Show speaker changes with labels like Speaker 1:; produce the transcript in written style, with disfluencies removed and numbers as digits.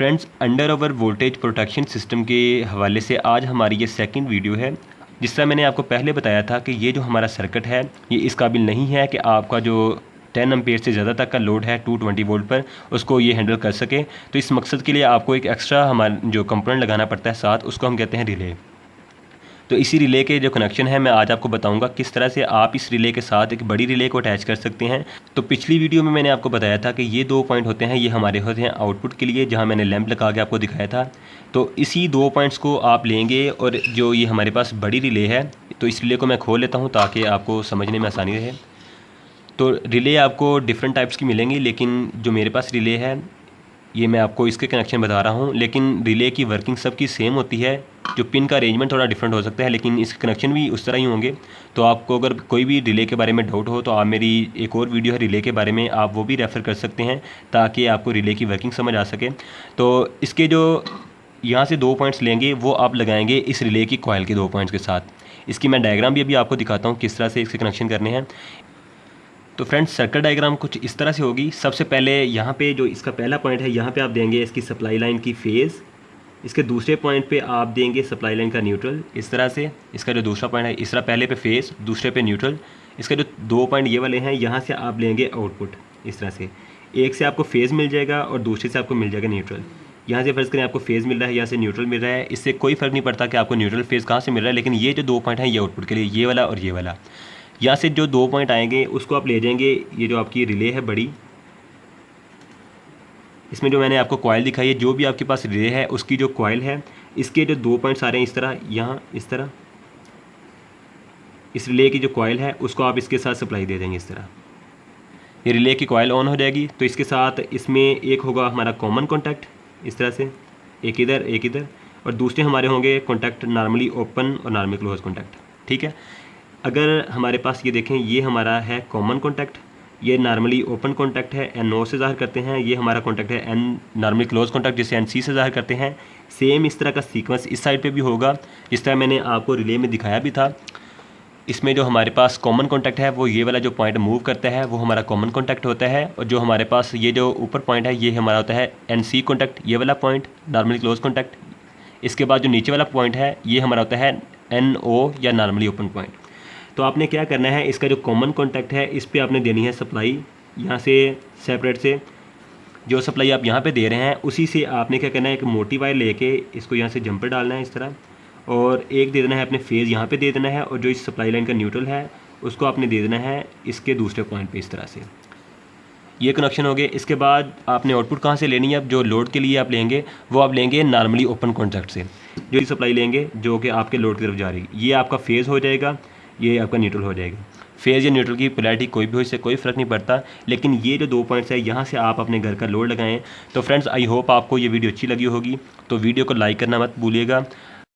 Speaker 1: Friends, under over voltage protection system के हवाले से आज हमारी ये सेकंड वीडियो है। जिस तरह मैंने आपको पहले बताया था कि ये जो हमारा सर्किट है ये इस काबिल नहीं है कि आपका जो 10 एम्पेयर से ज़्यादा तक का लोड है 220 वोल्ट पर उसको ये हैंडल कर सके। तो इस मकसद के लिए आपको एक एक्स्ट्रा हमारा जो कंपोनेंट लगाना पड़ता है साथ, उसको हम कहते हैं रिले। तो इसी रिले के जो कनेक्शन है मैं आज आपको बताऊंगा किस तरह से आप इस रिले के साथ एक बड़ी रिले को अटैच कर सकते हैं। तो पिछली वीडियो में मैंने आपको बताया था कि ये 2 पॉइंट होते हैं, ये हमारे होते हैं आउटपुट के लिए, जहां मैंने लैंप लगा के आपको दिखाया था। तो इसी 2 पॉइंट्स को आप लेंगे और जो ये हमारे पास बड़ी रिले है, तो इस रिले को मैं खोल लेता हूँ ताकि आपको समझने में आसानी रहे। तो रिले आपको डिफरेंट टाइप्स की मिलेंगी, लेकिन जो मेरे पास रिले है ये मैं आपको इसके कनेक्शन बता रहा हूँ, लेकिन रिले की वर्किंग सबकी सेम होती है। जो पिन का अरेंजमेंट थोड़ा डिफरेंट हो सकता है, लेकिन इसके कनेक्शन भी उस तरह ही होंगे। तो आपको अगर कोई भी रिले के बारे में डाउट हो तो आप मेरी एक और वीडियो है रिले के बारे में, आप वो भी रेफ़र कर सकते हैं ताकि आपको रिले की वर्किंग समझ आ सके। तो इसके जो यहाँ से 2 पॉइंट्स लेंगे वो आप लगाएंगे इस रिले की कॉइल के 2 पॉइंट्स के साथ। इसकी मैं डायग्राम भी अभी आपको दिखाता हूँ किस तरह से इसके कनेक्शन करने हैं। तो फ्रेंड्स, सर्किट डायग्राम कुछ इस तरह से होगी। सबसे पहले यहाँ पे जो इसका पहला पॉइंट है यहाँ पे आप देंगे इसकी सप्लाई लाइन की फेज़। इसके दूसरे पॉइंट पे आप देंगे सप्लाई लाइन का न्यूट्रल। इस तरह से इसका जो दूसरा पॉइंट है, इस तरह पहले पे फेज़, दूसरे पे न्यूट्रल। इसके जो 2 पॉइंट ये वाले हैं यहाँ से आप लेंगे आउटपुट। इस तरह से एक से आपको फेज़ मिल जाएगा और दूसरे से आपको मिल जाएगा न्यूट्रल। यहाँ से फ़र्ज़ करें आपको फेज़ मिल रहा है, यहाँ से न्यूट्रल मिल रहा है। इससे कोई फ़र्क नहीं पड़ता कि आपको न्यूट्रल फेज़ कहाँ से मिल रहा है, लेकिन ये जो 2 पॉइंट हैं ये आउटपुट के लिए, ये वाला और ये वाला। यहाँ से जो 2 पॉइंट आएंगे उसको आप ले जाएंगे, ये जो आपकी रिले है बड़ी, इसमें जो मैंने आपको कॉइल दिखाई है, जो भी आपके पास रिले है उसकी जो कॉइल है, इसके जो 2 पॉइंट्स आ रहे हैं इस तरह, यहाँ इस तरह, इस रिले की जो कॉइल है उसको आप इसके साथ सप्लाई दे देंगे। इस तरह ये रिले की कॉइल ऑन हो जाएगी। तो इसके साथ इसमें एक होगा हमारा कॉमन कॉन्टैक्ट, इस तरह से एक इधर, और दूसरे हमारे होंगे कॉन्टैक्ट नॉर्मली ओपन और नॉर्मली क्लोज कॉन्टैक्ट। ठीक है, अगर हमारे पास ये देखें, ये हमारा है कॉमन कॉन्टैक्ट, ये नॉर्मली ओपन कॉन्टैक्ट है, NO से ज़ाहिर करते हैं। ये हमारा कॉन्टैक्ट है N नॉर्मली क्लोज कॉन्टैक्ट, जिसे NC से ज़ाहिर करते हैं। सेम इस तरह का सीक्वेंस इस साइड पे भी होगा, जिस तरह मैंने आपको रिले में दिखाया भी था। इसमें जो हमारे पास कॉमन कॉन्टैक्ट है वो ये वाला जो पॉइंट मूव करता है वो हमारा कॉमन कॉन्टैक्ट होता है, और जो हमारे पास ये जो ऊपर पॉइंट है ये हमारा होता है NC कॉन्टैक्ट, ये वाला पॉइंट नॉर्मली क्लोज कॉन्टैक्ट। इसके बाद जो नीचे वाला पॉइंट है ये हमारा होता है NO या नॉर्मली ओपन पॉइंट। तो आपने क्या करना है, इसका जो कॉमन कॉन्टैक्ट है इस पर आपने देनी है सप्लाई, यहाँ से सेपरेट से जो सप्लाई आप यहाँ पे दे रहे हैं उसी से आपने क्या करना है, एक मोटी वायर लेके इसको यहाँ से जंपर डालना है इस तरह, और एक दे देना है अपने फेज़ यहाँ पे दे देना है, और जो इस सप्लाई लाइन का न्यूट्रल है उसको आपने दे देना है इसके दूसरे पॉइंट पे। इस तरह से ये कनेक्शन हो गए। इसके बाद आपने आउटपुट कहाँ से लेनी है, अब जो लोड के लिए आप लेंगे वो आप लेंगे नॉर्मली ओपन कॉन्टैक्ट से, जो सप्लाई लेंगे जो कि आपके लोड की तरफ जा रही है। ये आपका फेज़ हो जाएगा, ये आपका न्यूट्रल हो जाएगा। फेज़ या न्यूट्रल की पोलैरिटी कोई भी हो, इससे कोई फ़र्क नहीं पड़ता, लेकिन ये जो 2 पॉइंट्स है यहाँ से आप अपने घर का लोड लगाएं। तो फ्रेंड्स, आई होप आपको ये वीडियो अच्छी लगी होगी। तो वीडियो को लाइक करना मत भूलिएगा,